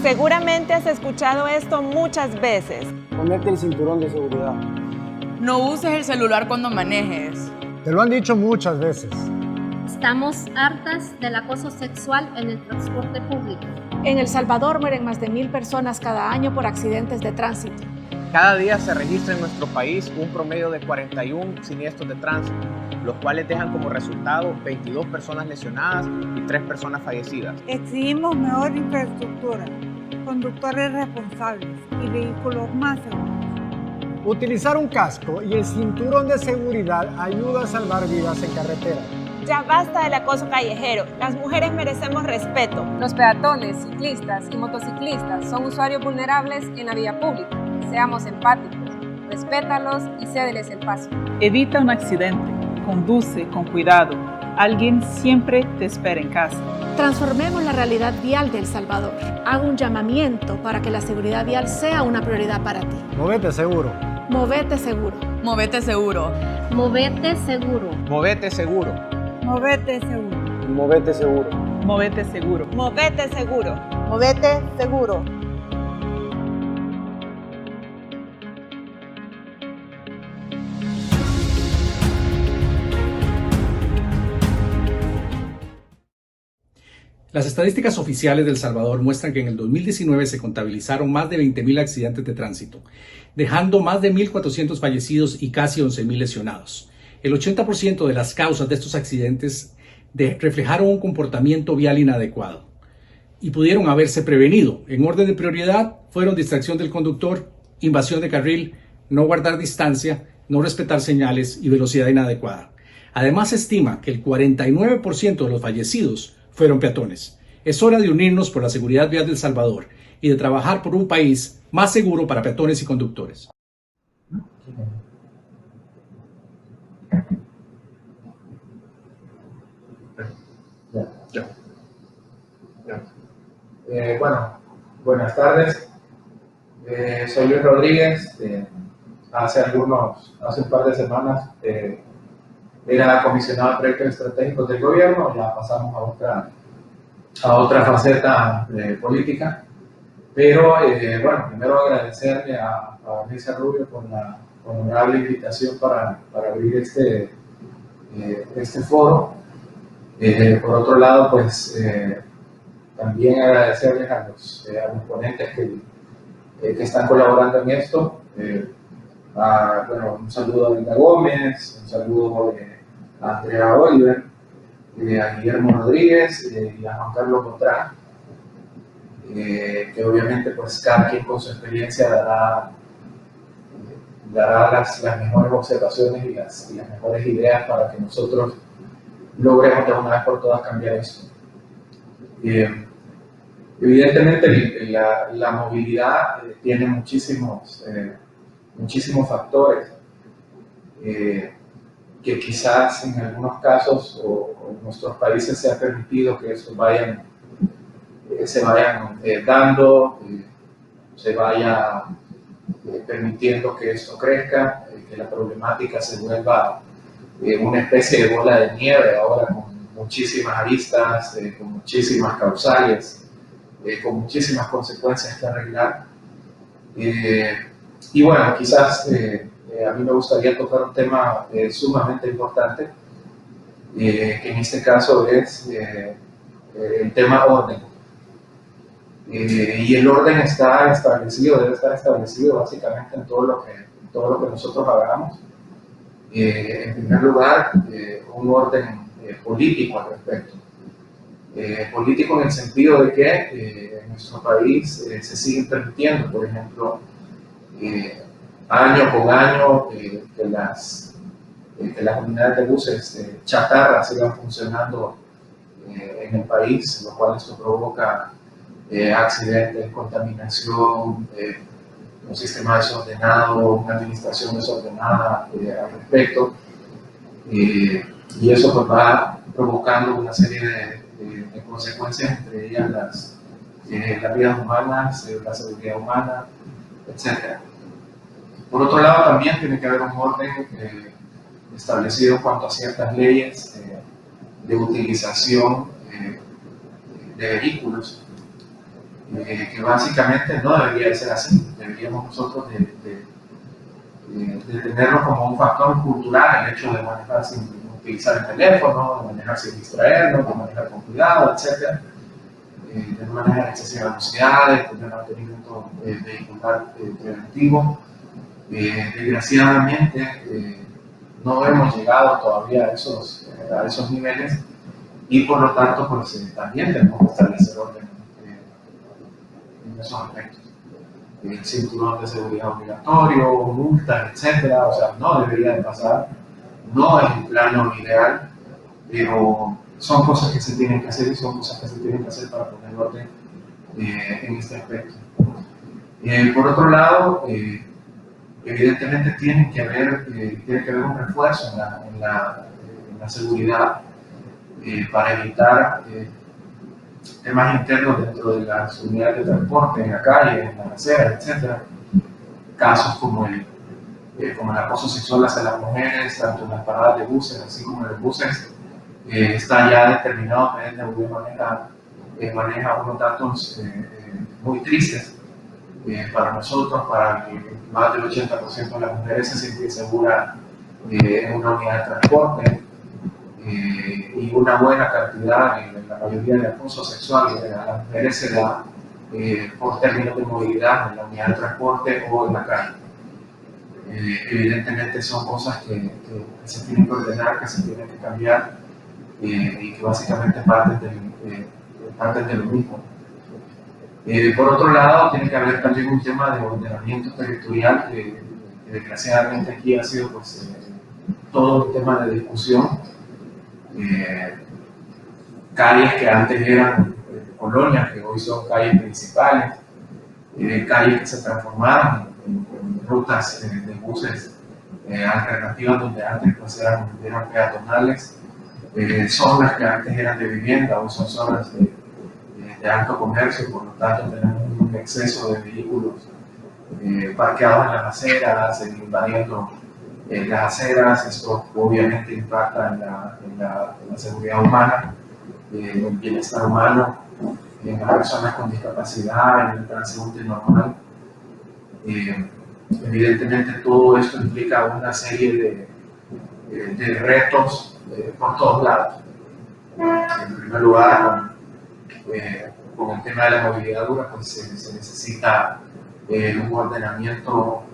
Seguramente has escuchado esto muchas veces. Ponete el cinturón de seguridad. No uses el celular cuando manejes. Te lo han dicho muchas veces. Estamos hartas del acoso sexual en el transporte público. En El Salvador mueren más de 1000 personas cada año por accidentes de tránsito. Cada día se registra en nuestro país un promedio de 41 siniestros de tránsito, los cuales dejan como resultado 22 personas lesionadas y 3 personas fallecidas. Exigimos mejor infraestructura, conductores responsables y vehículos más seguros. Utilizar un casco y el cinturón de seguridad ayuda a salvar vidas en carretera. Ya basta del acoso callejero. Las mujeres merecemos respeto. Los peatones, ciclistas y motociclistas son usuarios vulnerables en la vía pública. Seamos empáticos, respétalos y cédeles el paso. Evita un accidente, conduce con cuidado. Alguien siempre te espera en casa. Transformemos la realidad vial de El Salvador. Hago un llamamiento para que la seguridad vial sea una prioridad para ti. Movete seguro. Movete seguro. Movete seguro. Movete seguro. Movete seguro. Movete seguro. Movete seguro. Movete seguro. Movete seguro. Movete seguro. Las estadísticas oficiales de El Salvador muestran que en el 2019 se contabilizaron más de 20.000 accidentes de tránsito, dejando más de 1.400 fallecidos y casi 11.000 lesionados. El 80% de las causas de estos accidentes reflejaron un comportamiento vial inadecuado y pudieron haberse prevenido. En orden de prioridad fueron distracción del conductor, invasión de carril, no guardar distancia, no respetar señales y velocidad inadecuada. Además, se estima que el 49% de los fallecidos fueron peatones. Es hora de unirnos por la seguridad vial de El Salvador y de trabajar por un país más seguro para peatones y conductores. Bueno, buenas tardes. Soy Luis Rodríguez. Hace un par de semanas era comisionado de proyectos estratégicos del gobierno. Ya pasamos a otra faceta política. Pero bueno, primero agradecerle a Vanessa Rubio por la honorable invitación para abrir este foro. Por otro lado, pues también agradecerles a los ponentes que están colaborando en esto. Bueno, un saludo a Linda Gómez, un saludo a Andrea Oliver, a Guillermo Rodríguez y a Juan Carlos Botrán, que obviamente pues cada quien con su experiencia dará las mejores observaciones y las mejores ideas para que nosotros logremos de una vez por todas cambiar esto. Evidentemente la movilidad tiene muchísimos factores que quizás en algunos casos o en nuestros países se ha permitido que eso se vayan dando, se vaya permitiendo que esto crezca, que la problemática se vuelva una especie de bola de nieve ahora con muchísimas aristas, con muchísimas causales, con muchísimas consecuencias que arreglar. Y bueno, quizás a mí me gustaría tocar un tema sumamente importante, que en este caso es el tema orden. Y el orden está establecido, debe estar establecido básicamente en todo lo que nosotros hagamos. En primer lugar, un orden político al respecto. Político en el sentido de que en nuestro país se siguen permitiendo, por ejemplo, año con año, que las unidades de buses chatarra sigan funcionando en el país, lo cual esto provoca accidentes, contaminación, un sistema desordenado, una administración desordenada al respecto, y eso pues va provocando una serie de consecuencias, entre ellas las vidas humanas, la seguridad humana, etc. Por otro lado, también tiene que haber un orden establecido en cuanto a ciertas leyes de utilización de vehículos. que básicamente no debería ser así. Deberíamos nosotros de tenerlo como un factor cultural, el hecho de manejar sin utilizar el teléfono, de manejar sin distraernos, de manejar con cuidado, etc. De no manejar excesiva velocidad, de tener mantenimiento vehicular preventivo. Desgraciadamente no hemos llegado todavía a esos niveles y por lo tanto pues, también tenemos que establecer orden en esos aspectos. El cinturón de seguridad obligatorio, multas, etcétera, o sea, no debería de pasar, no es un plano ideal, pero son cosas que se tienen que hacer y son cosas que se tienen que hacer para poner orden en este aspecto. Por otro lado, evidentemente tiene que haber un refuerzo en la seguridad para evitar temas internos dentro de las unidades de transporte, en la calle, en las aceras, etc. Casos como el acoso sexual hacia las mujeres, tanto en las paradas de buses, así como en los buses, está ya determinado que el DNV maneja unos datos muy tristes para nosotros, para que más del 80% de las mujeres se sienten seguras en una unidad de transporte. Y una buena cantidad, la mayoría del acoso sexual a las mujeres se da por términos de movilidad en la unidad de transporte o en la calle. Evidentemente son cosas que se tienen que ordenar, que se tienen que cambiar y que básicamente parten de lo mismo. Por otro lado, tiene que haber también un tema de ordenamiento territorial que desgraciadamente aquí ha sido pues, todo un tema de discusión. Calles que antes eran colonias, que hoy son calles principales, calles que se transformaron en rutas de buses alternativas donde antes pues, eran peatonales, zonas que antes eran de vivienda, hoy son zonas de alto comercio, por lo tanto tenemos un exceso de vehículos parqueados en las aceras, invadiendo las aceras. Esto obviamente impacta en la seguridad humana, en el bienestar humano, en las personas con discapacidad, en el transeúnte normal. Evidentemente todo esto implica una serie de retos por todos lados. En primer lugar, con el tema de la movilidad dura, pues se necesita un ordenamiento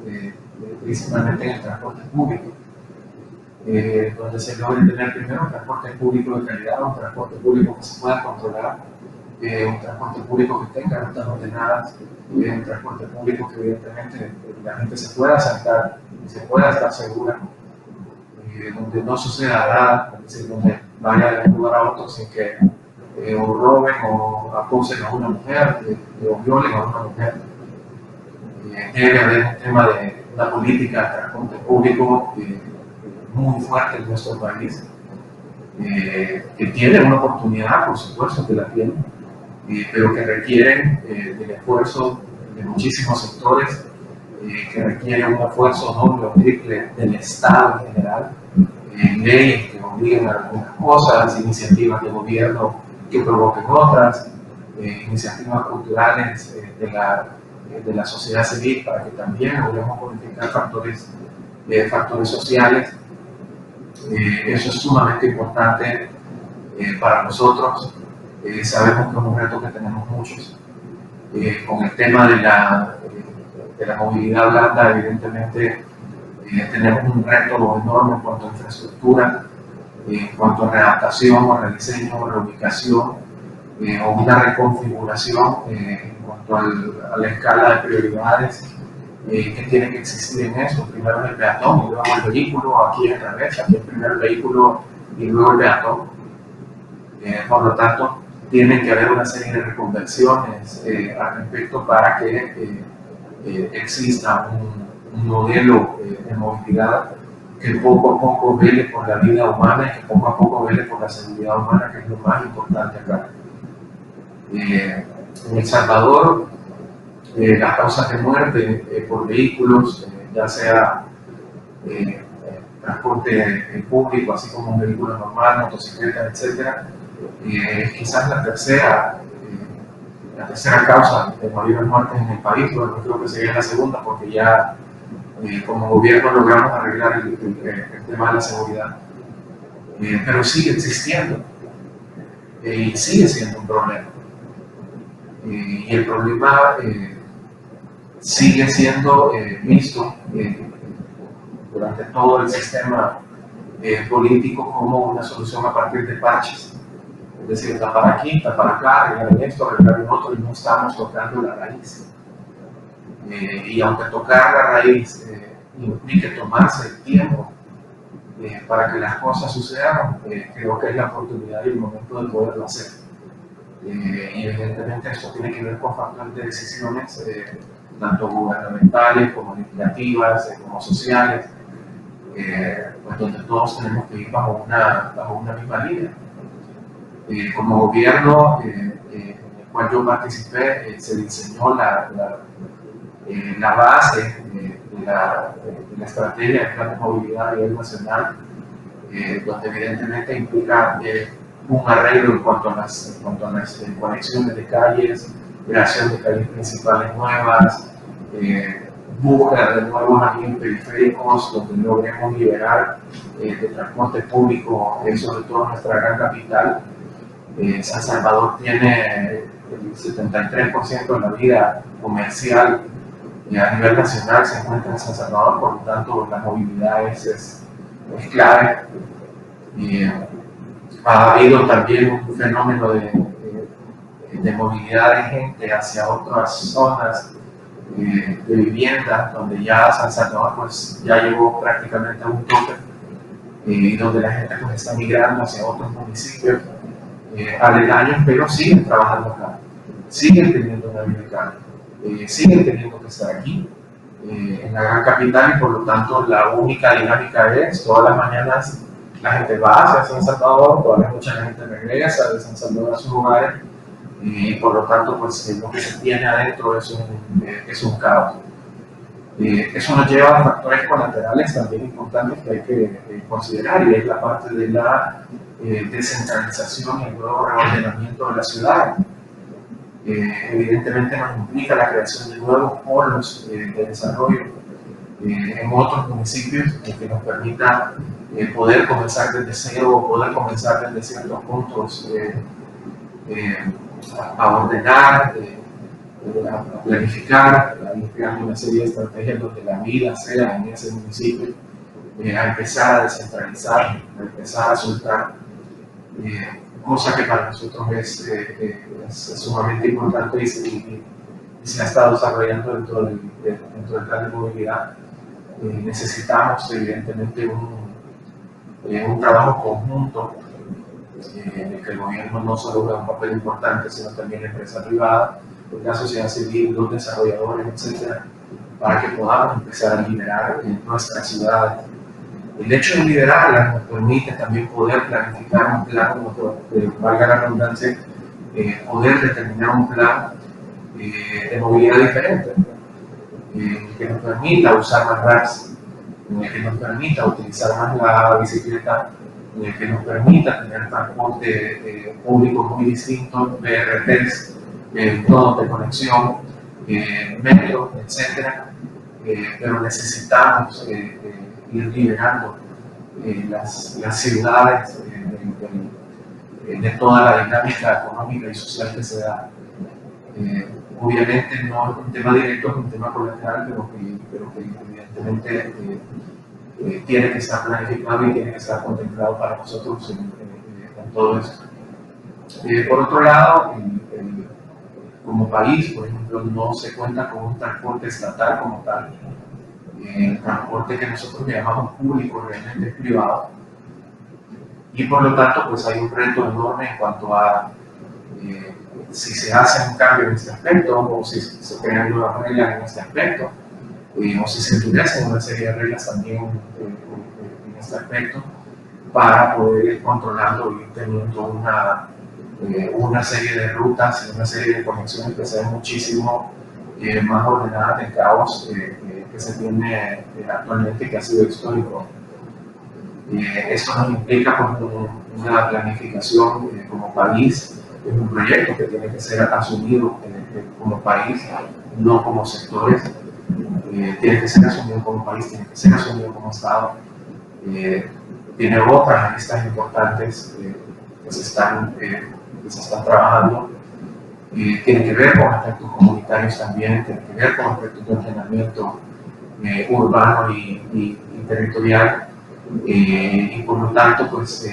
principalmente en el transporte público, donde se logre tener primero un transporte público de calidad, un transporte público que se pueda controlar, un transporte público que tenga rutas ordenadas, un transporte público que evidentemente la gente se pueda saltar, se pueda estar segura, donde no suceda nada, es decir, donde vaya de un lugar a otro sin que o roben o acosen a una mujer, o violen a una mujer. Debe haber un tema de una política de transporte público muy fuerte en nuestro país, que tiene una oportunidad, por supuesto que la tiene, pero que requieren del esfuerzo de muchísimos sectores, que requieren un esfuerzo doble o triple del Estado en general, leyes que obliguen a algunas cosas, iniciativas de gobierno que provoquen otras, iniciativas culturales de la sociedad civil para que también logremos modificar factores sociales. Eso es sumamente importante para nosotros. Sabemos que es un reto que tenemos muchos. Con el tema de la movilidad blanda, evidentemente tenemos un reto enorme en cuanto a infraestructura, en cuanto a readaptación o rediseño o reubicación o una reconfiguración en cuanto a la escala de prioridades que tiene que existir en eso. Primero el peatón y luego el vehículo, aquí al revés, aquí el primero el vehículo y luego el peatón. Por lo tanto, tiene que haber una serie de reconversiones al respecto para que exista un modelo de movilidad que poco a poco vele por la vida humana y que poco a poco vele por la seguridad humana, que es lo más importante acá. En El Salvador, las causas de muerte por vehículos, ya sea transporte público, así como un vehículo normal, motocicleta, etc., quizás la tercera la tercera causa de mayores muertes en el país. Bueno, creo que sería la segunda, porque ya como gobierno logramos arreglar el tema de la seguridad. Pero sigue existiendo y sigue siendo un problema. Y el problema sigue siendo visto durante todo el sistema político como una solución a partir de parches. Es decir, tapar aquí, tapar acá, arreglar en esto, arreglar en otro, y no estamos tocando la raíz. Y aunque tocar la raíz implique tomarse el tiempo para que las cosas sucedan, creo que es la oportunidad y el momento de poderlo hacer. Y evidentemente esto tiene que ver con factores de decisiones, tanto gubernamentales como legislativas, como sociales, pues donde todos tenemos que ir bajo una misma línea. Como gobierno en el cual yo participé, se diseñó la base de la estrategia de plan de movilidad a nivel nacional, donde evidentemente implica un arreglo en cuanto a las conexiones de calles, creación de calles principales nuevas, búsqueda de nuevos anillos periféricos donde logremos liberar de transporte público, sobre todo en nuestra gran capital. San Salvador tiene el 73% de la vida comercial a nivel nacional se encuentra en San Salvador, por lo tanto la movilidad es clave. Ha habido también un fenómeno de movilidad de gente hacia otras zonas de vivienda, donde ya San Salvador pues, ya llegó prácticamente a un tope, y donde la gente pues, está migrando hacia otros municipios aledaños, pero siguen trabajando acá, siguen teniendo una vida acá, siguen teniendo que estar aquí en la gran capital, y por lo tanto la única dinámica es todas las mañanas la gente va hacia San Salvador, todas las noches la gente regresa de San Salvador a sus hogares, y por lo tanto pues lo que se tiene adentro es un caos. Eso nos lleva a factores colaterales también importantes que hay que considerar, y es la parte de la descentralización y el nuevo reordenamiento de la ciudad. Evidentemente nos implica la creación de nuevos polos de desarrollo en otros municipios que nos permita poder comenzar desde cero, poder comenzar desde ciertos puntos a ordenar, a planificar, a ir creando una serie de estrategias donde la vida sea en ese municipio, a empezar a descentralizar, a empezar a soltar, cosa que para nosotros es sumamente importante y se ha estado desarrollando dentro del plan de movilidad. Necesitamos evidentemente un trabajo conjunto en el que el gobierno no solo juega un papel importante, sino también la empresa privada, la sociedad civil, los desarrolladores, etcétera, para que podamos empezar a liberar nuestras ciudades. El hecho de liberarlas nos permite también poder planificar un plan, valga la redundancia, poder determinar un plan de movilidad diferente, que nos permita usar más RACs, que nos permita utilizar más la bicicleta, que nos permita tener transporte público muy distinto, BRTs, nodos de conexión, metro, etc. Pero necesitamos ir liberando las ciudades de toda la dinámica económica y social que se da. Obviamente no es un tema directo, es un tema colateral, pero que evidentemente tiene que estar planificado y tiene que estar contemplado para nosotros en todo esto. Por otro lado, como país, por ejemplo, no se cuenta con un transporte estatal como tal. El transporte que nosotros llamamos público realmente es privado, y por lo tanto pues hay un reto enorme en cuanto a si se hace un cambio en este aspecto, o si se crean nuevas reglas en este aspecto, o si se endurecen una serie de reglas también en este aspecto, para poder ir controlando y ir teniendo una serie de rutas y una serie de conexiones que sean muchísimo más ordenadas del caos que se tiene actualmente, que ha sido histórico. Esto nos implica pues, una planificación como país es un proyecto que tiene que ser asumido como país, no como sectores. Tiene que ser asumido como país, tiene que ser asumido como Estado. Tiene otras aristas importantes que se están trabajando. Tiene que ver con aspectos comunitarios también, tiene que ver con aspectos de entrenamiento urbano y territorial. Y por lo tanto, pues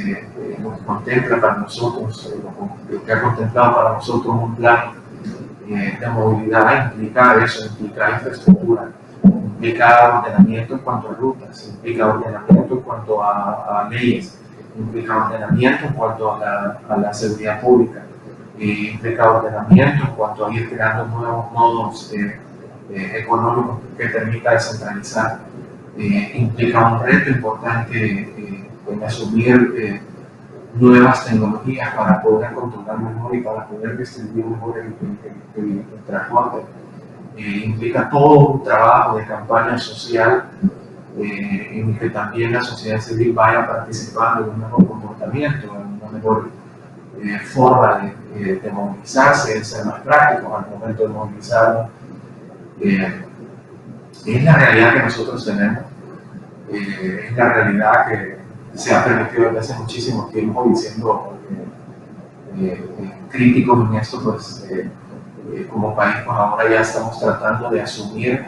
lo que contempla para nosotros, lo que ha contemplado para nosotros un plan de movilidad implica eso, implica infraestructura, implica ordenamiento en cuanto a rutas, implica ordenamiento en cuanto a leyes, implica ordenamiento en cuanto a la seguridad pública, implica ordenamiento en cuanto a ir creando nuevos modos económicos que permita descentralizar, implica un reto importante en asumir nuevas tecnologías para poder controlar mejor y para poder distribuir mejor el transporte. Implica todo un trabajo de campaña social en que también la sociedad civil vaya participando en un mejor comportamiento, en una mejor forma de movilizarse, de ser más prácticos al momento de movilizarnos. Es la realidad que nosotros tenemos, es la realidad que se ha permitido desde hace muchísimo tiempo, y siendo críticos en esto, pues como país, pues ahora ya estamos tratando de asumir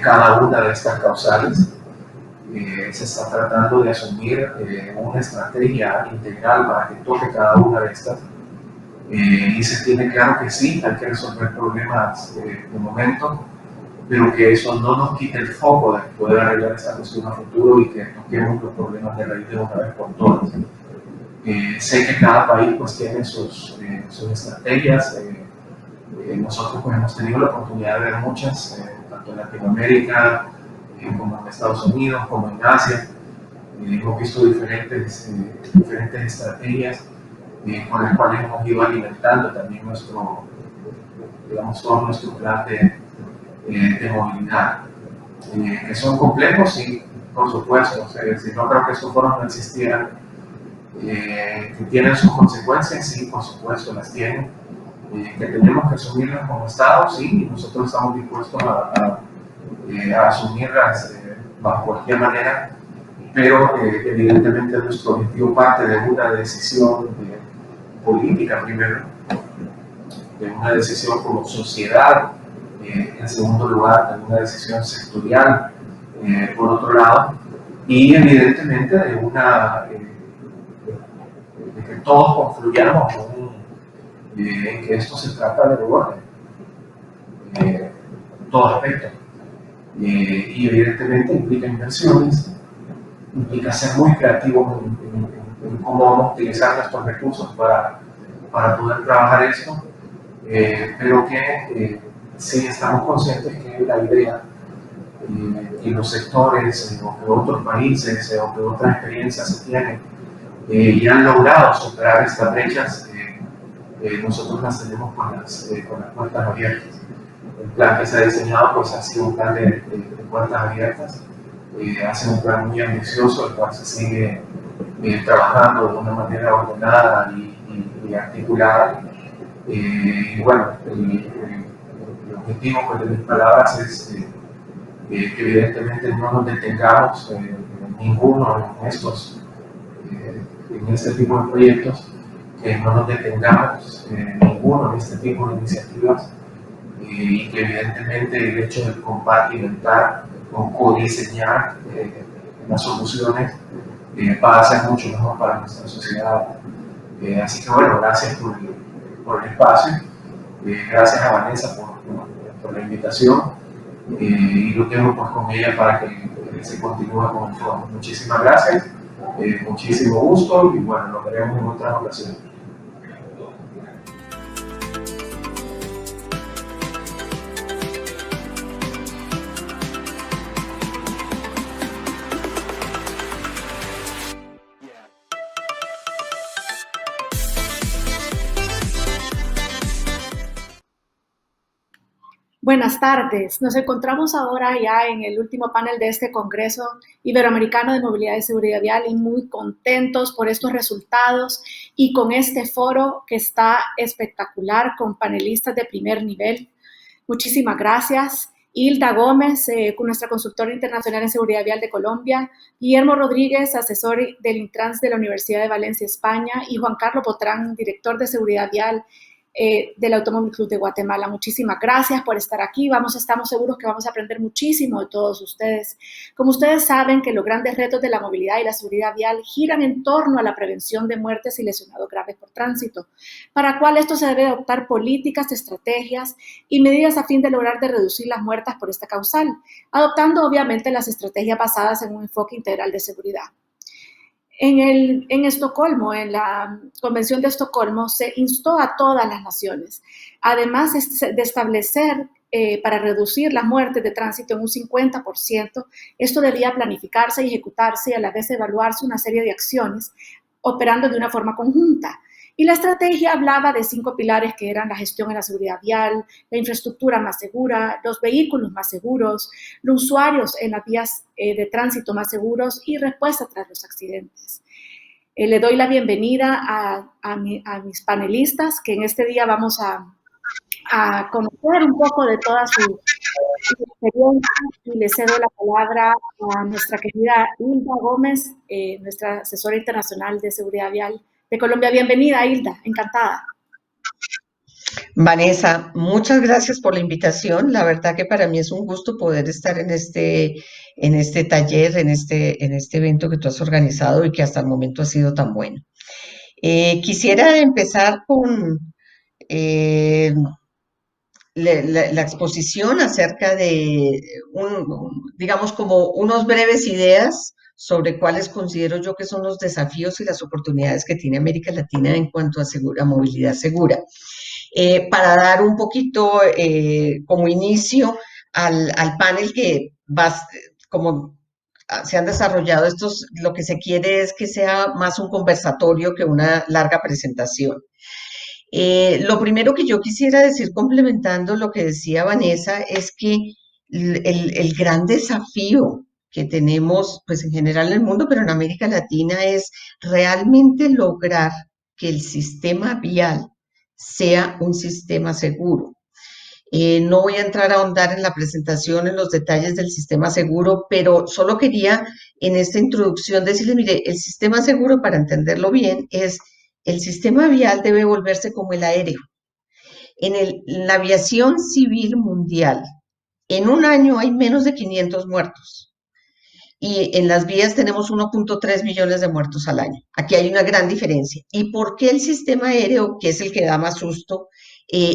cada una de estas causales. Se está tratando de asumir una estrategia integral para que toque cada una de estas. Y se tiene claro que sí, hay que resolver problemas de momento, pero que eso no nos quite el foco de poder arreglar esta cuestión a futuro y que toquemos los problemas de raíz de una vez por todas. Sé que cada país pues tiene sus estrategias. Nosotros pues hemos tenido la oportunidad de ver muchas, tanto en Latinoamérica como en Estados Unidos, como en Asia. Hemos visto diferentes estrategias con las cuales hemos ido alimentando también todo nuestro plan de movilidad. Que son complejos, sí, por supuesto. Si no creo que esos foros no existieran. Que tienen sus consecuencias, sí, por supuesto, las tienen. Que tenemos que asumirlas como Estado, sí, y nosotros estamos dispuestos a asumirlas bajo cualquier manera, pero evidentemente nuestro objetivo parte de una decisión política primero, de una decisión como sociedad, en segundo lugar de una decisión sectorial por otro lado, y evidentemente de que todos confluyamos en que esto se trata de orden, en todo aspecto. Y evidentemente implica inversiones, implica ser muy creativos en cómo vamos a utilizar nuestros recursos para poder trabajar esto, pero que sí estamos conscientes que la idea y los sectores o que otros países o que otras experiencias se tienen y han logrado superar estas brechas, nosotros las tenemos con las puertas abiertas. El plan que se ha diseñado pues ha sido un plan de puertas abiertas, ha sido un plan muy ambicioso, el cual se sigue trabajando de una manera ordenada y articulada. Y bueno, el objetivo pues, de mis palabras es que evidentemente no nos detengamos ninguno en este tipo de proyectos, que no nos detengamos ninguno en este tipo de iniciativas, y que evidentemente el hecho de compartimentar o codiseñar las soluciones va a ser mucho mejor para nuestra sociedad. Así que bueno, gracias por el espacio, gracias a Vanessa por la invitación, y lo tengo pues con ella para que se continúe con el foro. Muchísimas gracias, muchísimo gusto, y bueno, nos veremos en otras ocasiones. Buenas tardes. Nos encontramos ahora ya en el último panel de este Congreso Iberoamericano de Movilidad y Seguridad Vial y muy contentos por estos resultados y con este foro que está espectacular con panelistas de primer nivel. Muchísimas gracias. Hilda Gómez, nuestra consultora internacional en seguridad vial de Colombia, Guillermo Rodríguez, asesor del Intrans de la Universidad de Valencia, España, y Juan Carlos Botrán, director de seguridad vial del Automóvil Club de Guatemala. Muchísimas gracias por estar aquí. Estamos seguros que vamos a aprender muchísimo de todos ustedes. Como ustedes saben que los grandes retos de la movilidad y la seguridad vial giran en torno a la prevención de muertes y lesionados graves por tránsito, para cual esto se debe adoptar políticas, estrategias y medidas a fin de lograr reducir las muertes por esta causal, adoptando obviamente las estrategias basadas en un enfoque integral de seguridad. En Estocolmo, en la Convención de Estocolmo, se instó a todas las naciones, además de establecer para reducir las muertes de tránsito en un 50%, esto debía planificarse y ejecutarse y a la vez evaluarse una serie de acciones operando de una forma conjunta. Y la estrategia hablaba de 5 pilares que eran la gestión en la seguridad vial, la infraestructura más segura, los vehículos más seguros, los usuarios en las vías de tránsito más seguros y respuesta tras los accidentes. Le doy la bienvenida a mis panelistas, que en este día vamos a conocer un poco de toda su experiencia, y le cedo la palabra a nuestra querida Hilda Gómez, nuestra asesora internacional de seguridad vial de Colombia. Bienvenida, Hilda, encantada. Vanessa, muchas gracias por la invitación. La verdad que para mí es un gusto poder estar en este taller, en este evento que tú has organizado y que hasta el momento ha sido tan bueno. Quisiera empezar con la exposición acerca de, digamos, como unos breves ideas sobre cuáles considero yo que son los desafíos y las oportunidades que tiene América Latina en cuanto a movilidad segura. Para dar un poquito como inicio al panel que como se han desarrollado estos, lo que se quiere es que sea más un conversatorio que una larga presentación. Lo primero que yo quisiera decir, complementando lo que decía Vanessa, es que el gran desafío que tenemos, pues en general en el mundo, pero en América Latina, es realmente lograr que el sistema vial sea un sistema seguro. No voy a entrar a ahondar en la presentación, en los detalles del sistema seguro, pero solo quería en esta introducción decirles, mire, el sistema seguro, para entenderlo bien, es el sistema vial debe volverse como el aéreo. En la aviación civil mundial, en un año hay menos de 500 muertos. Y en las vías tenemos 1.3 millones de muertos al año. Aquí hay una gran diferencia. ¿Y por qué el sistema aéreo, que es el que da más susto,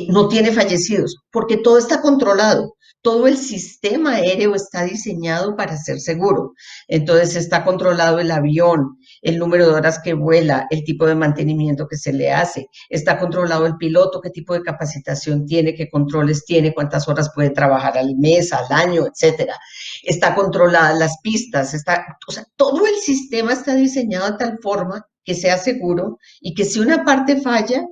no tiene fallecidos? Porque todo está controlado. Todo el sistema aéreo está diseñado para ser seguro. Entonces está controlado el avión, el número de horas que vuela, el tipo de mantenimiento que se le hace. Está controlado el piloto, qué tipo de capacitación tiene, qué controles tiene, cuántas horas puede trabajar al mes, al año, etcétera. Está controlada las pistas, o sea, todo el sistema está diseñado de tal forma que sea seguro y que si una parte falla,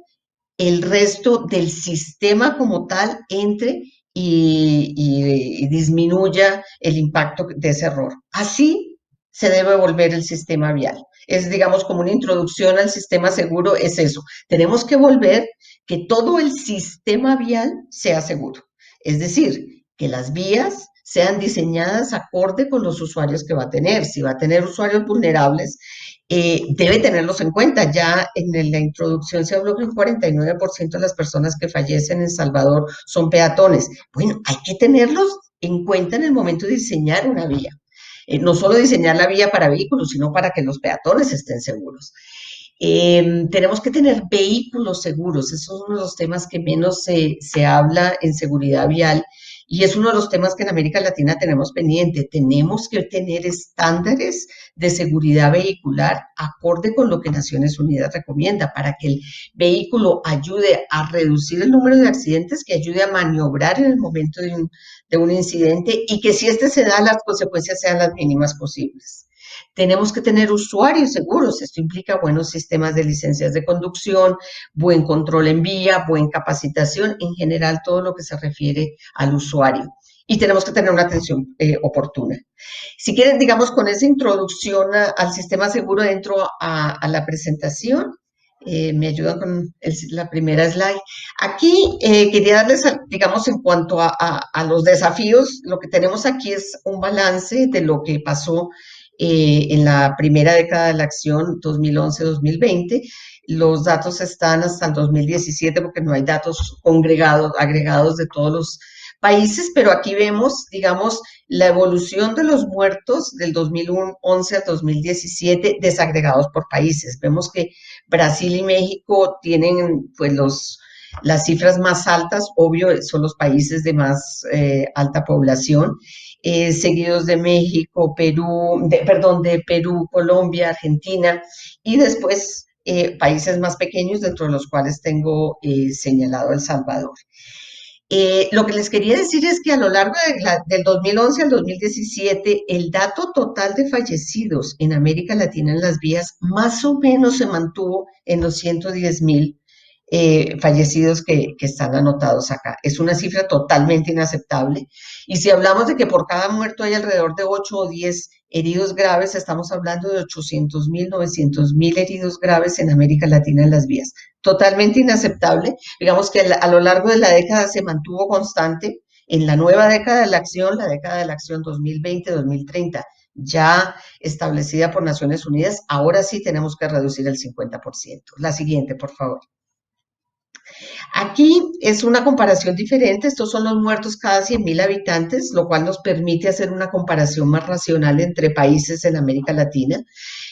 el resto del sistema como tal entre y disminuya el impacto de ese error. Así se debe volver el sistema vial. Es, digamos, como una introducción al sistema seguro, es eso. Tenemos que volver que todo el sistema vial sea seguro. Es decir, que las vías sean diseñadas acorde con los usuarios que va a tener. Si va a tener usuarios vulnerables, debe tenerlos en cuenta. Ya en la introducción se habló que un 49% de las personas que fallecen en Salvador son peatones. Bueno, hay que tenerlos en cuenta en el momento de diseñar una vía. No solo diseñar la vía para vehículos, sino para que los peatones estén seguros. Tenemos que tener vehículos seguros. Eso es uno de los temas que menos se habla en seguridad vial. Y es uno de los temas que en América Latina tenemos pendiente. Tenemos que tener estándares de seguridad vehicular acorde con lo que Naciones Unidas recomienda para que el vehículo ayude a reducir el número de accidentes, que ayude a maniobrar en el momento de un incidente y que si este se da, las consecuencias sean las mínimas posibles. Tenemos que tener usuarios seguros. Esto implica buenos sistemas de licencias de conducción, buen control en vía, buena capacitación, en general todo lo que se refiere al usuario. Y tenemos que tener una atención oportuna. Si quieren, digamos, con esa introducción al sistema seguro entro a la presentación. Me ayudan con la primera slide. Aquí quería darles, digamos, en cuanto a los desafíos, lo que tenemos aquí es un balance de lo que pasó en la primera década de la acción, 2011-2020. Los datos están hasta el 2017 porque no hay datos agregados de todos los países, pero aquí vemos, digamos, la evolución de los muertos del 2011 al 2017 desagregados por países. Vemos que Brasil y México tienen pues las cifras más altas, obvio, son los países de más alta población, seguidos de México, de Perú, Colombia, Argentina, y después países más pequeños, dentro de los cuales tengo señalado El Salvador. Lo que les quería decir es que a lo largo del 2011 al 2017, el dato total de fallecidos en América Latina en las vías más o menos se mantuvo en los 110,000 fallecidos que están anotados acá. Es una cifra totalmente inaceptable. Y si hablamos de que por cada muerto hay alrededor de 8 o 10 heridos graves, estamos hablando de 800,000, 900,000 heridos graves en América Latina en las vías. Totalmente inaceptable. Digamos que a lo largo de la década se mantuvo constante. En la nueva década de la acción 2020-2030, ya establecida por Naciones Unidas, ahora sí tenemos que reducir el 50%. La siguiente, por favor. Aquí es una comparación diferente. Estos son los muertos cada 100,000 habitantes, lo cual nos permite hacer una comparación más racional entre países en América Latina.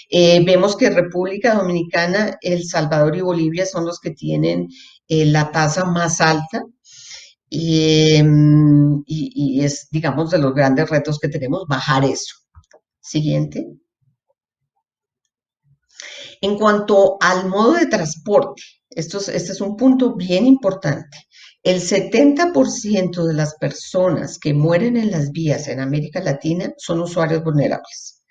Vemos que República Dominicana, El Salvador y Bolivia son los que tienen la tasa más alta y es, digamos, de los grandes retos que tenemos, bajar eso. Siguiente. En cuanto al modo de transporte, este es un punto bien importante. El 70% de las personas que mueren en las vías en América Latina son usuarios vulnerables.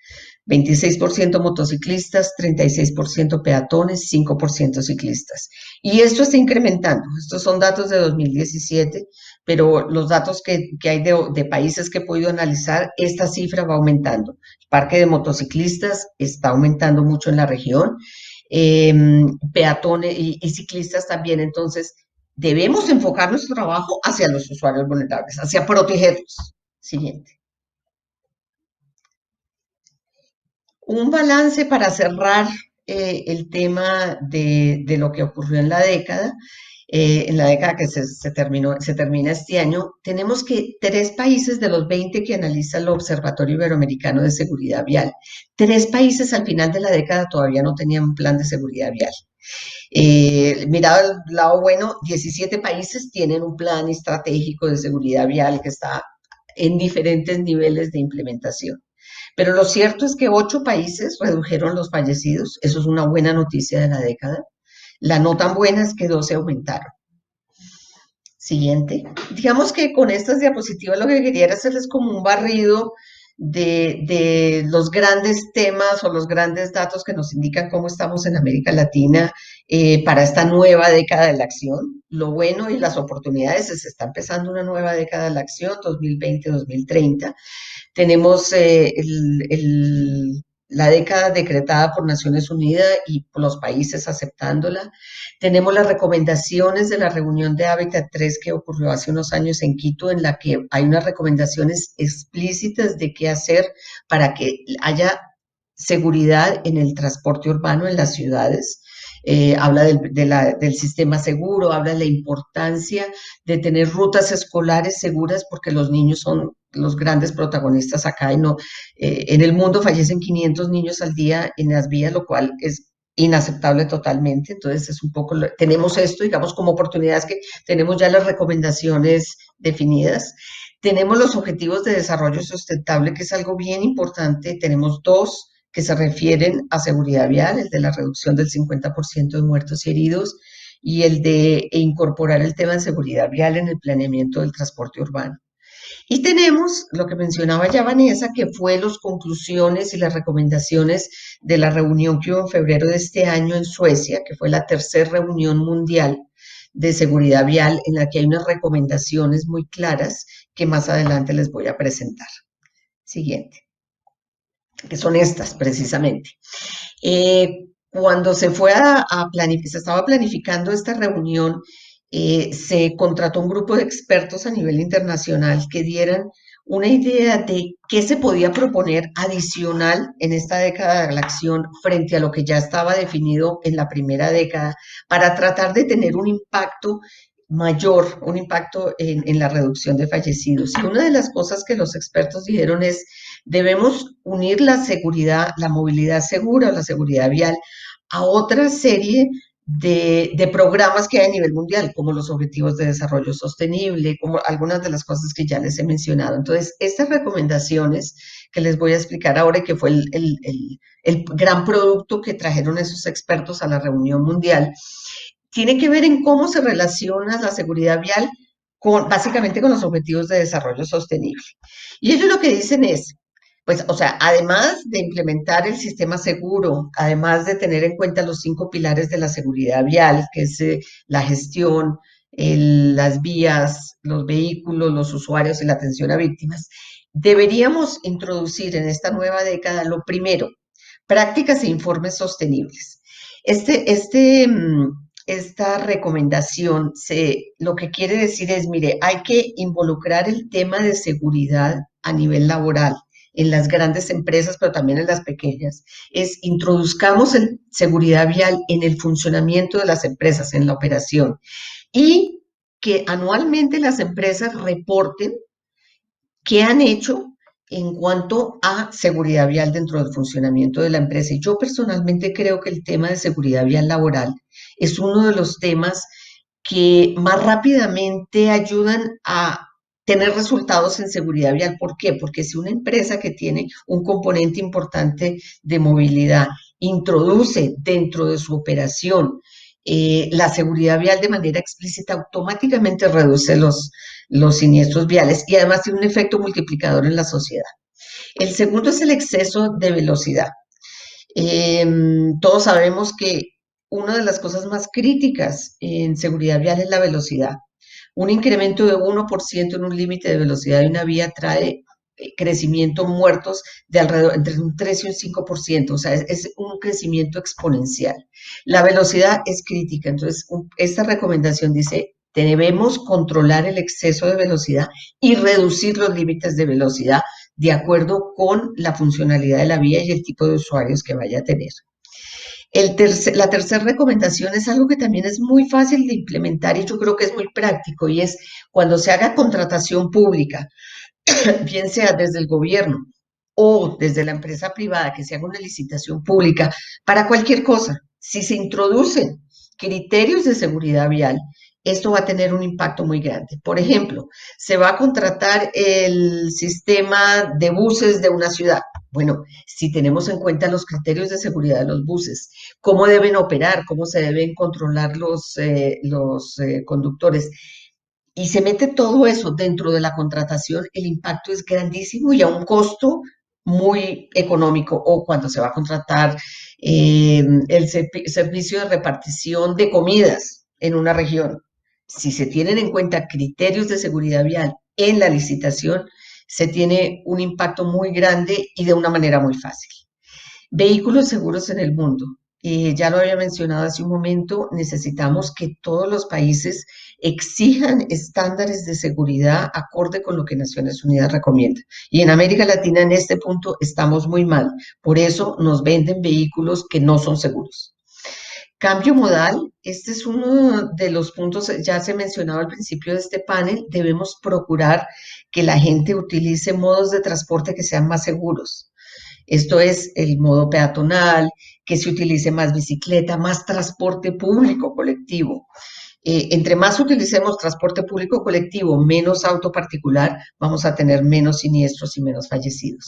26% motociclistas, 36% peatones, 5% ciclistas. Y esto está incrementando. Estos son datos de 2017, pero los datos que hay de países que he podido analizar, esta cifra va aumentando. El parque de motociclistas está aumentando mucho en la región, peatones y ciclistas también. Entonces, debemos enfocar nuestro trabajo hacia los usuarios vulnerables, hacia protegerlos. Siguiente. Un balance para cerrar el tema de lo que ocurrió en la década que se termina este año. Tenemos que 3 países de los 20 que analiza el Observatorio Iberoamericano de Seguridad Vial, 3 países al final de la década todavía no tenían un plan de seguridad vial. Mirado al lado bueno, 17 países tienen un plan estratégico de seguridad vial que está en diferentes niveles de implementación. Pero lo cierto es que 8 países redujeron los fallecidos. Eso es una buena noticia de la década. La no tan buena es que 12 aumentaron. Siguiente. Digamos que con estas diapositivas lo que quería era hacerles como un barrido de los grandes temas o los grandes datos que nos indican cómo estamos en América Latina para esta nueva década de la acción. Lo bueno y las oportunidades es que está empezando una nueva década de la acción, 2020-2030. Tenemos la década decretada por Naciones Unidas y por los países aceptándola. Tenemos las recomendaciones de la reunión de Hábitat 3 que ocurrió hace unos años en Quito, en la que hay unas recomendaciones explícitas de qué hacer para que haya seguridad en el transporte urbano en las ciudades. Habla del sistema seguro, habla de la importancia de tener rutas escolares seguras porque los niños son los grandes protagonistas acá. En el mundo fallecen 500 niños al día en las vías, lo cual es inaceptable totalmente. Entonces es un poco, tenemos esto, digamos, como oportunidades que tenemos ya las recomendaciones definidas. Tenemos los objetivos de desarrollo sustentable, que es algo bien importante. Tenemos 2 que se refieren a seguridad vial, el de la reducción del 50% de muertos y heridos y el de incorporar el tema de seguridad vial en el planeamiento del transporte urbano. Y tenemos lo que mencionaba ya Vanessa, que fue las conclusiones y las recomendaciones de la reunión que hubo en febrero de este año en Suecia, que fue la tercera reunión mundial de seguridad vial, en la que hay unas recomendaciones muy claras que más adelante les voy a presentar. Siguiente, que son estas precisamente. Cuando se fue se estaba planificando esta reunión, se contrató un grupo de expertos a nivel internacional que dieran una idea de qué se podía proponer adicional en esta década de la acción frente a lo que ya estaba definido en la primera década para tratar de tener un impacto mayor, un impacto en la reducción de fallecidos. Y una de las cosas que los expertos dijeron es, debemos unir la seguridad, la movilidad segura, la seguridad vial, a otra serie de programas que hay a nivel mundial, como los Objetivos de Desarrollo Sostenible, como algunas de las cosas que ya les he mencionado. Entonces, estas recomendaciones que les voy a explicar ahora, que fue el gran producto que trajeron esos expertos a la reunión mundial, tiene que ver en cómo se relaciona la seguridad vial básicamente con los Objetivos de Desarrollo Sostenible. Y ellos lo que dicen es, pues, o sea, además de implementar el sistema seguro, además de tener en cuenta los 5 pilares de la seguridad vial, que es la gestión, las vías, los vehículos, los usuarios y la atención a víctimas, deberíamos introducir en esta nueva década, lo primero, prácticas e informes sostenibles. Esta recomendación lo que quiere decir es, mire, hay que involucrar el tema de seguridad a nivel laboral en las grandes empresas, pero también en las pequeñas. Introduzcamos seguridad vial en el funcionamiento de las empresas, en la operación, y que anualmente las empresas reporten qué han hecho en cuanto a seguridad vial dentro del funcionamiento de la empresa. Y yo personalmente creo que el tema de seguridad vial laboral es uno de los temas que más rápidamente ayudan a tener resultados en seguridad vial. ¿Por qué? Porque si una empresa que tiene un componente importante de movilidad introduce dentro de su operación la seguridad vial de manera explícita, automáticamente reduce los siniestros viales y además tiene un efecto multiplicador en la sociedad. El segundo es el exceso de velocidad. Todos sabemos que una de las cosas más críticas en seguridad vial es la velocidad. Un incremento de 1% en un límite de velocidad de una vía trae crecimiento muertos de alrededor entre un 3 y un 5%, o sea, es un crecimiento exponencial. La velocidad es crítica, entonces esta recomendación dice, debemos controlar el exceso de velocidad y reducir los límites de velocidad de acuerdo con la funcionalidad de la vía y el tipo de usuarios que vaya a tener. La tercera recomendación es algo que también es muy fácil de implementar y yo creo que es muy práctico y es cuando se haga contratación pública, bien sea desde el gobierno o desde la empresa privada, que se haga una licitación pública para cualquier cosa. Si se introducen criterios de seguridad vial, esto va a tener un impacto muy grande. Por ejemplo, se va a contratar el sistema de buses de una ciudad. Bueno, si tenemos en cuenta los criterios de seguridad de los buses, cómo deben operar, cómo se deben controlar los conductores, y se mete todo eso dentro de la contratación, el impacto es grandísimo y a un costo muy económico. O cuando se va a contratar el servicio de repartición de comidas en una región, si se tienen en cuenta criterios de seguridad vial en la licitación, se tiene un impacto muy grande y de una manera muy fácil. Vehículos seguros en el mundo. Ya lo había mencionado hace un momento, necesitamos que todos los países exijan estándares de seguridad acorde con lo que Naciones Unidas recomienda. Y en América Latina en este punto estamos muy mal, por eso nos venden vehículos que no son seguros. Cambio modal, este es uno de los puntos, ya se mencionaba al principio de este panel, debemos procurar que la gente utilice modos de transporte que sean más seguros. Esto es el modo peatonal, que se utilice más bicicleta, más transporte público colectivo. Entre más utilicemos transporte público colectivo, menos auto particular, vamos a tener menos siniestros y menos fallecidos.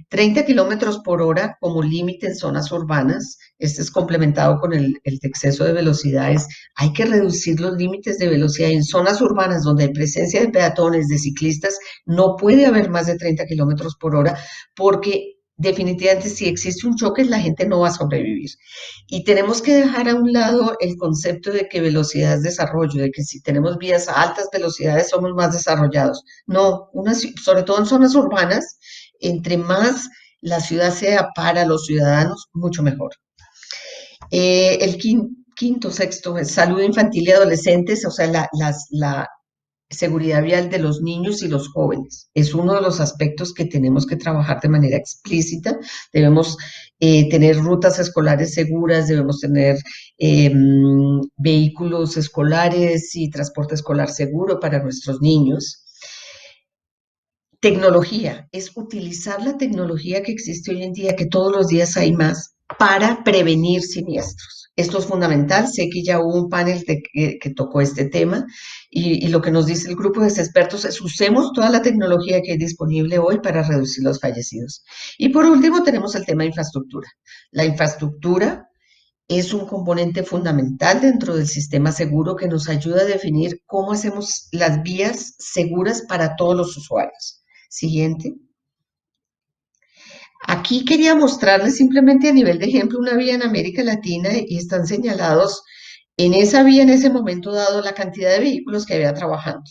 30 kilómetros por hora como límite en zonas urbanas, este es complementado con el de exceso de velocidades, hay que reducir los límites de velocidad. En zonas urbanas donde hay presencia de peatones, de ciclistas, no puede haber más de 30 kilómetros por hora, porque definitivamente si existe un choque, la gente no va a sobrevivir. Y tenemos que dejar a un lado el concepto de que velocidad es desarrollo, de que si tenemos vías a altas velocidades somos más desarrollados. No, sobre todo en zonas urbanas, entre más la ciudad sea para los ciudadanos, mucho mejor. El sexto, es salud infantil y adolescentes, o sea, la seguridad vial de los niños y los jóvenes. Es uno de los aspectos que tenemos que trabajar de manera explícita. Debemos tener rutas escolares seguras, debemos tener vehículos escolares y transporte escolar seguro para nuestros niños. Tecnología, es utilizar la tecnología que existe hoy en día, que todos los días hay más, para prevenir siniestros. Esto es fundamental. Sé que ya hubo un panel que tocó este tema y lo que nos dice el grupo de expertos es usemos toda la tecnología que hay disponible hoy para reducir los fallecidos. Y por último tenemos el tema de infraestructura. La infraestructura es un componente fundamental dentro del sistema seguro que nos ayuda a definir cómo hacemos las vías seguras para todos los usuarios. Siguiente. Aquí quería mostrarles simplemente a nivel de ejemplo una vía en América Latina y están señalados en esa vía en ese momento dado la cantidad de vehículos que había trabajando.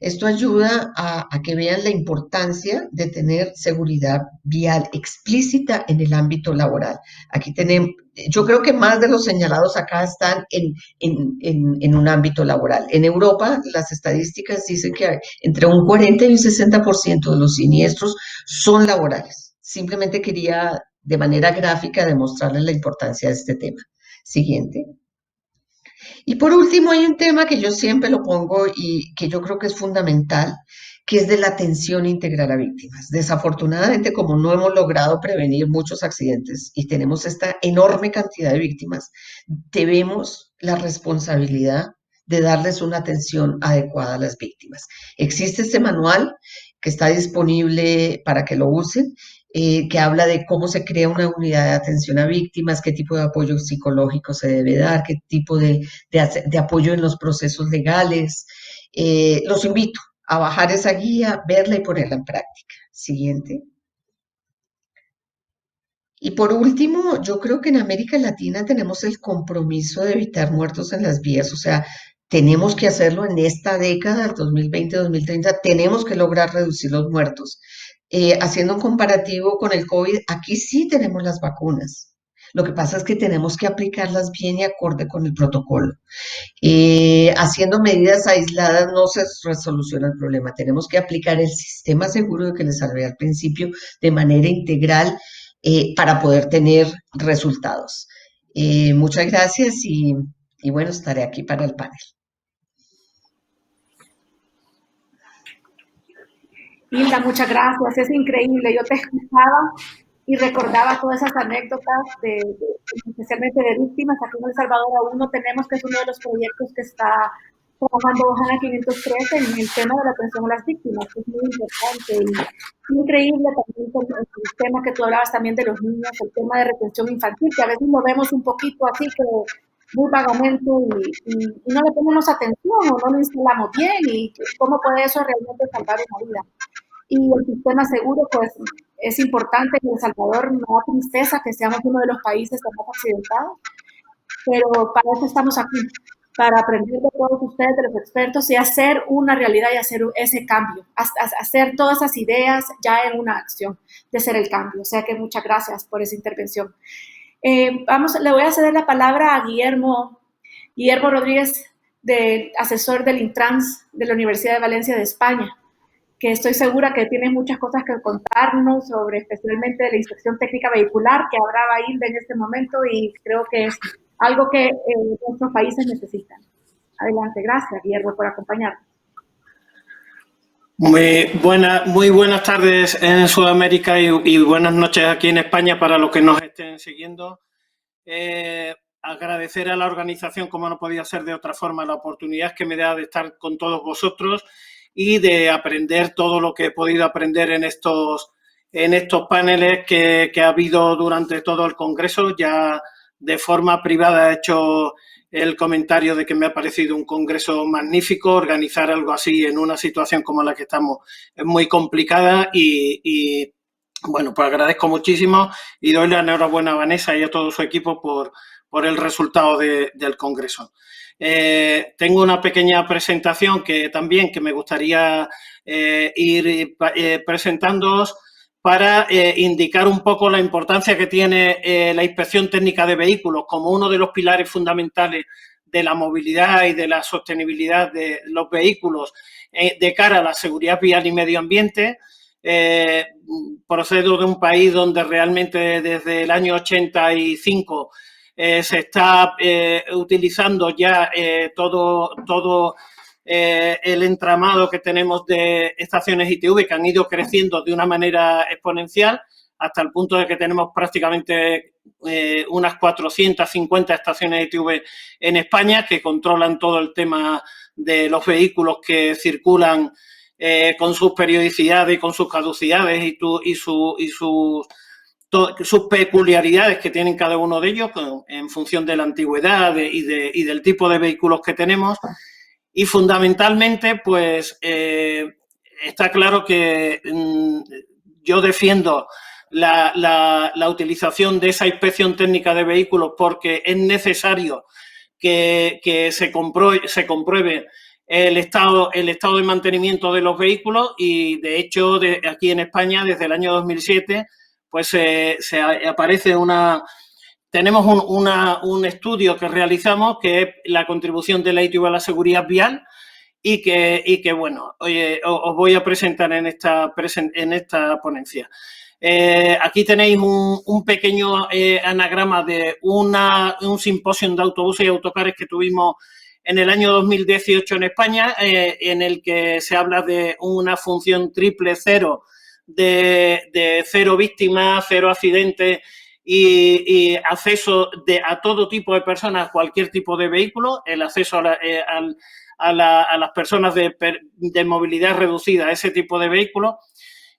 Esto ayuda a que vean la importancia de tener seguridad vial explícita en el ámbito laboral. Aquí tenemos, yo creo que más de los señalados acá están en un ámbito laboral. En Europa, las estadísticas dicen que entre un 40 y un 60% de los siniestros son laborales. Simplemente quería, de manera gráfica, demostrarles la importancia de este tema. Siguiente. Y por último, hay un tema que yo siempre lo pongo y que yo creo que es fundamental, que es de la atención integral a víctimas. Desafortunadamente, como no hemos logrado prevenir muchos accidentes y tenemos esta enorme cantidad de víctimas, tenemos la responsabilidad de darles una atención adecuada a las víctimas. Existe este manual que está disponible para que lo usen, que habla de cómo se crea una unidad de atención a víctimas, qué tipo de apoyo psicológico se debe dar, qué tipo de apoyo en los procesos legales. Los invito a bajar esa guía, verla y ponerla en práctica. Siguiente. Y por último, yo creo que en América Latina tenemos el compromiso de evitar muertos en las vías, o sea, tenemos que hacerlo en esta década, el 2020-2030, tenemos que lograr reducir los muertos. Haciendo un comparativo con el COVID, aquí sí tenemos las vacunas. Lo que pasa es que tenemos que aplicarlas bien y acorde con el protocolo. Haciendo medidas aisladas no se resoluciona el problema. Tenemos que aplicar el sistema seguro de que les hablé al principio de manera integral para poder tener resultados. Muchas gracias y bueno, estaré aquí para el panel. Hilda, muchas gracias, es increíble. Yo te escuchaba y recordaba todas esas anécdotas, especialmente de víctimas. Aquí en El Salvador aún no tenemos, que es uno de los proyectos que está trabajando Ojana 513 en el tema de la atención a las víctimas, que es muy importante. Y increíble también el tema que tú hablabas también de los niños, el tema de retención infantil, que a veces lo vemos un poquito así, pero muy vagamente y no le ponemos atención o no lo instalamos bien y cómo puede eso realmente salvar una vida. Y el sistema seguro, pues, es importante. En El Salvador no da tristeza que seamos uno de los países más accidentados, pero para eso estamos aquí, para aprender de todos ustedes, de los expertos, y hacer una realidad y hacer ese cambio, hacer todas esas ideas ya en una acción de ser el cambio. O sea que muchas gracias por esa intervención. Le voy a ceder la palabra a Guillermo Rodríguez, asesor del Intrans de la Universidad de Valencia de España, que estoy segura que tiene muchas cosas que contarnos sobre, especialmente de la inspección técnica vehicular que habrá Hilda en este momento, y creo que es algo que nuestros países necesitan. Adelante, gracias, Guillermo, por acompañarnos. Muy buenas tardes en Sudamérica y buenas noches aquí en España para los que nos estén siguiendo. Agradecer a la organización, como no podía ser de otra forma, la oportunidad que me da de estar con todos vosotros y de aprender todo lo que he podido aprender en estos paneles que ha habido durante todo el Congreso. Ya de forma privada he hecho el comentario de que me ha parecido un congreso magnífico. Organizar algo así en una situación como la que estamos es muy complicada y bueno, pues agradezco muchísimo y doy la enhorabuena a Vanessa y a todo su equipo por el resultado del congreso. Tengo una pequeña presentación que me gustaría ir presentándoos para indicar un poco la importancia que tiene la inspección técnica de vehículos como uno de los pilares fundamentales de la movilidad y de la sostenibilidad de los vehículos de cara a la seguridad vial y medio ambiente. Procedo de un país donde realmente desde el año 85 se está utilizando ya todo el entramado que tenemos de estaciones ITV que han ido creciendo de una manera exponencial hasta el punto de que tenemos prácticamente unas 450 estaciones ITV en España que controlan todo el tema de los vehículos que circulan con sus periodicidades y con sus caducidades y sus peculiaridades que tienen cada uno de ellos en función de la antigüedad y del tipo de vehículos que tenemos. Y fundamentalmente, pues, está claro que yo defiendo la utilización de esa inspección técnica de vehículos porque es necesario que se compruebe el estado de mantenimiento de los vehículos y, de hecho, aquí en España, desde el año 2007, pues aparece tenemos un estudio que realizamos que es la contribución de la ITV a la seguridad vial y que bueno, os voy a presentar en esta ponencia. Aquí tenéis un pequeño anagrama de un simposio de autobuses y autocares que tuvimos en el año 2018 en España, en el que se habla de una función triple cero, de cero víctimas, cero accidentes y acceso a todo tipo de personas, cualquier tipo de vehículo, el acceso a las personas de movilidad reducida, ese tipo de vehículos.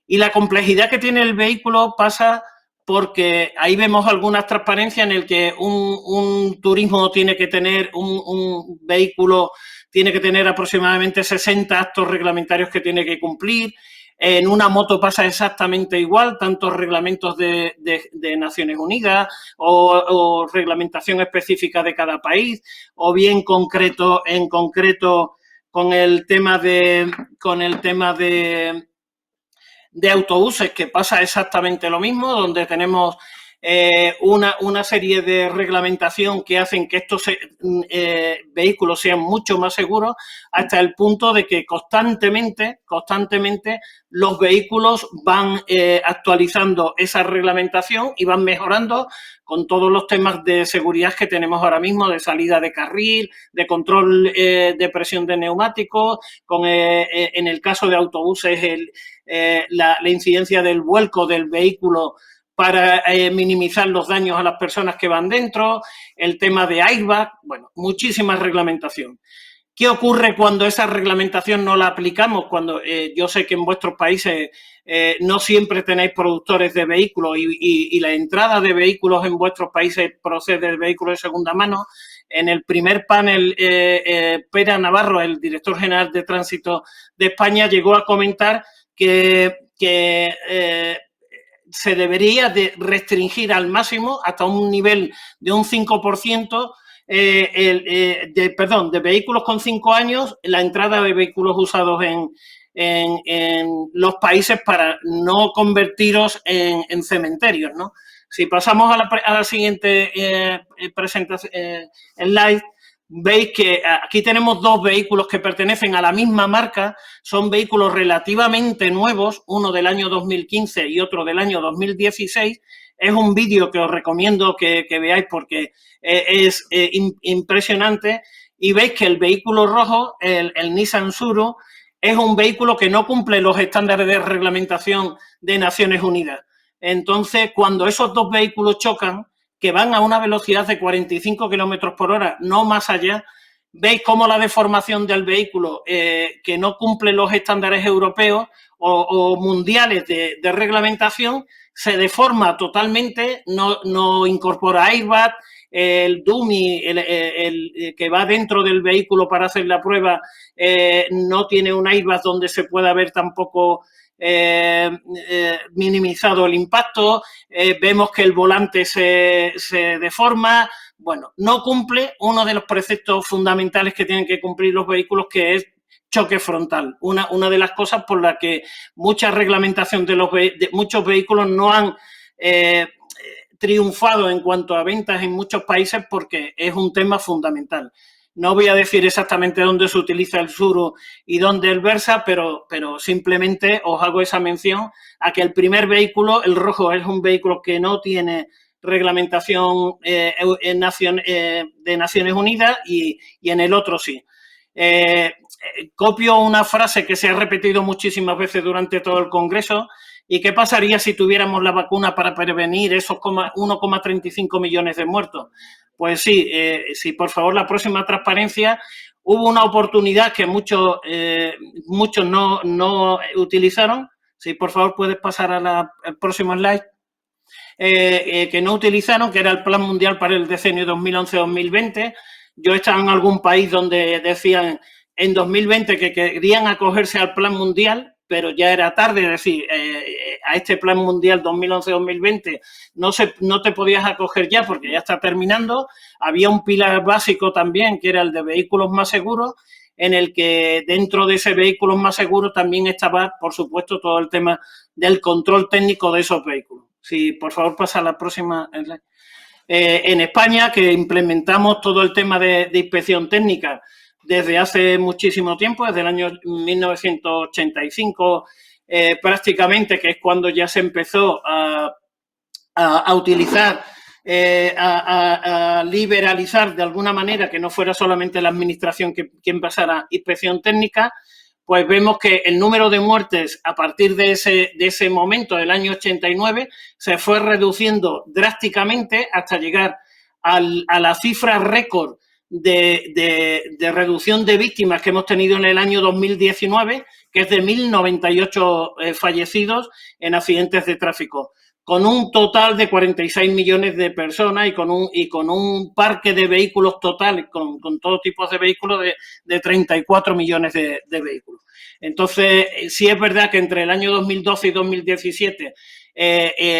Y la complejidad que tiene el vehículo pasa porque ahí vemos algunas transparencias en el que un turismo tiene que tener, un vehículo tiene que tener aproximadamente 60 actos reglamentarios que tiene que cumplir. En una moto pasa exactamente igual, tantos reglamentos de Naciones Unidas o reglamentación específica de cada país, o bien en concreto con el tema de autobuses, que pasa exactamente lo mismo, donde tenemos una serie de reglamentación que hacen que estos vehículos sean mucho más seguros, hasta el punto de que constantemente los vehículos van actualizando esa reglamentación y van mejorando con todos los temas de seguridad que tenemos ahora mismo, de salida de carril, de control de presión de neumáticos, en el caso de autobuses la incidencia del vuelco del vehículo para minimizar los daños a las personas que van dentro, el tema de airbag, bueno, muchísima reglamentación. ¿Qué ocurre cuando esa reglamentación no la aplicamos? Cuando yo sé que en vuestros países no siempre tenéis productores de vehículos y la entrada de vehículos en vuestros países procede de vehículos de segunda mano. En el primer panel, Pera Navarro, el director general de Tránsito de España, llegó a comentar que se debería de restringir al máximo hasta un nivel de un 5% de vehículos con 5 años, la entrada de vehículos usados en los países para no convertiros en cementerios, ¿no? Si pasamos a la siguiente presentación, slide, veis que aquí tenemos dos vehículos que pertenecen a la misma marca, son vehículos relativamente nuevos, uno del año 2015 y otro del año 2016. Es un vídeo que os recomiendo que veáis porque es impresionante y veis que el vehículo rojo, el Nissan Suru, es un vehículo que no cumple los estándares de reglamentación de Naciones Unidas. Entonces, cuando esos dos vehículos chocan, que van a una velocidad de 45 kilómetros por hora, no más allá, veis cómo la deformación del vehículo, que no cumple los estándares europeos o mundiales de reglamentación, se deforma totalmente, no incorpora airbag, el dummy, el que va dentro del vehículo para hacer la prueba, no tiene un airbag donde se pueda ver tampoco minimizado el impacto, vemos que el volante se deforma. Bueno, no cumple uno de los preceptos fundamentales que tienen que cumplir los vehículos, que es choque frontal. Una de las cosas por las que mucha reglamentación de muchos vehículos no han triunfado en cuanto a ventas en muchos países, porque es un tema fundamental. No voy a decir exactamente dónde se utiliza el Tsuru y dónde el Versa, pero simplemente os hago esa mención a que el primer vehículo, el rojo, es un vehículo que no tiene reglamentación de Naciones Unidas y en el otro sí. Copio una frase que se ha repetido muchísimas veces durante todo el Congreso. ¿Y qué pasaría si tuviéramos la vacuna para prevenir esos 1,35 millones de muertos? Pues sí, por favor, la próxima transparencia. Hubo una oportunidad que muchos no utilizaron. Sí, por favor, puedes pasar al próximo slide. Que no utilizaron, que era el Plan Mundial para el Decenio 2011-2020. Yo estaba en algún país donde decían en 2020 que querían acogerse al Plan Mundial, pero ya era tarde. Es decir, a este Plan Mundial 2011-2020 no te podías acoger ya porque ya está terminando. Había un pilar básico también, que era el de vehículos más seguros, en el que dentro de ese vehículos más seguros también estaba, por supuesto, todo el tema del control técnico de esos vehículos. Sí, por favor, pasa a la próxima slide. En España, que implementamos todo el tema de inspección técnica desde hace muchísimo tiempo, desde el año 1985 prácticamente, que es cuando ya se empezó a utilizar, a liberalizar de alguna manera, que no fuera solamente la administración quien pasara inspección técnica, pues vemos que el número de muertes a partir de ese momento, del año 89, se fue reduciendo drásticamente hasta llegar a la cifra récord de reducción de víctimas que hemos tenido en el año 2019, que es de 1.098 fallecidos en accidentes de tráfico, con un total de 46 millones de personas y con un parque de vehículos total, con todo tipo de vehículos, de 34 millones de vehículos. Entonces, sí es verdad que entre el año 2012 y 2017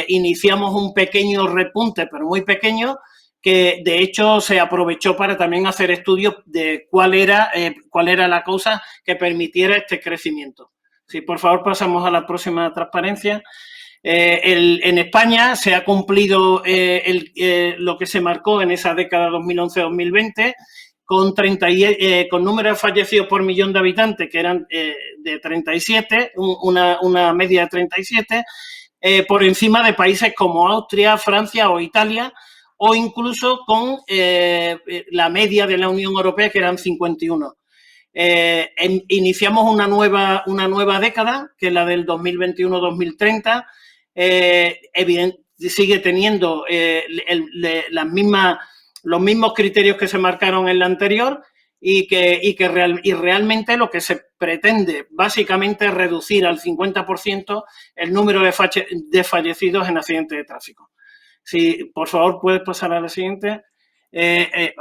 iniciamos un pequeño repunte, pero muy pequeño, que de hecho se aprovechó para también hacer estudios de cuál era la causa que permitiera este crecimiento. Sí, por favor, pasamos a la próxima transparencia. En España se ha cumplido lo que se marcó en esa década 2011-2020, con número de fallecidos por millón de habitantes, que eran de 37, una media de 37, por encima de países como Austria, Francia o Italia, o incluso con la media de la Unión Europea, que eran 51. Iniciamos una nueva década, que es la del 2021-2030, sigue teniendo los mismos criterios que se marcaron en la anterior y realmente lo que se pretende básicamente es reducir al 50% el número de fallecidos en accidentes de tráfico. Sí, por favor, puedes pasar a la siguiente.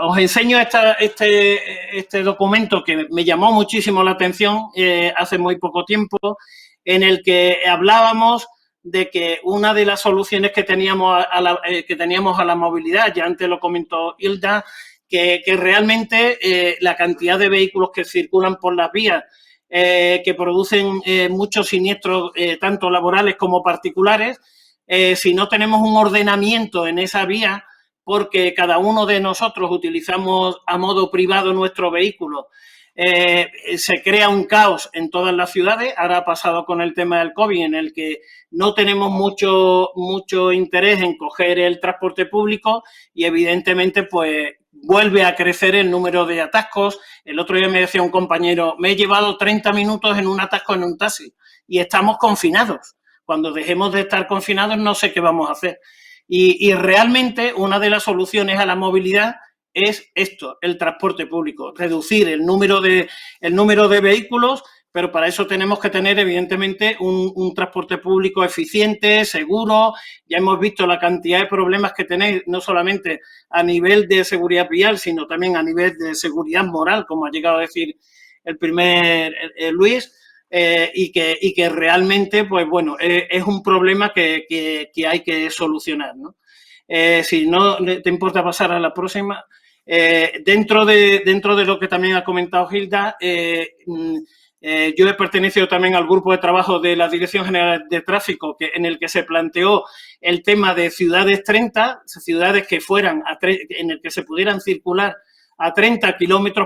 Os enseño este documento que me llamó muchísimo la atención hace muy poco tiempo, en el que hablábamos de que una de las soluciones que teníamos a la movilidad, ya antes lo comentó Hilda, que realmente la cantidad de vehículos que circulan por las vías, que producen muchos siniestros, tanto laborales como particulares, si no tenemos un ordenamiento en esa vía, porque cada uno de nosotros utilizamos a modo privado nuestro vehículo, se crea un caos en todas las ciudades. Ahora ha pasado con el tema del COVID, en el que no tenemos mucho interés en coger el transporte público y evidentemente pues vuelve a crecer el número de atascos. El otro día me decía un compañero, me he llevado 30 minutos en un atasco en un taxi y estamos confinados. Cuando dejemos de estar confinados no sé qué vamos a hacer. Y realmente una de las soluciones a la movilidad es esto, el transporte público, reducir el número de vehículos, pero para eso tenemos que tener, evidentemente, un transporte público eficiente, seguro. Ya hemos visto la cantidad de problemas que tenéis, no solamente a nivel de seguridad vial, sino también a nivel de seguridad moral, como ha llegado a decir el primer Luis, y que realmente, pues bueno, es un problema que hay que solucionar, ¿no? Si no te importa pasar a la próxima, dentro de lo que también ha comentado Gilda, yo he pertenecido también al grupo de trabajo de la Dirección General de Tráfico, en el que se planteó el tema de ciudades 30, ciudades que fueran en el que se pudieran circular a 30 kilómetros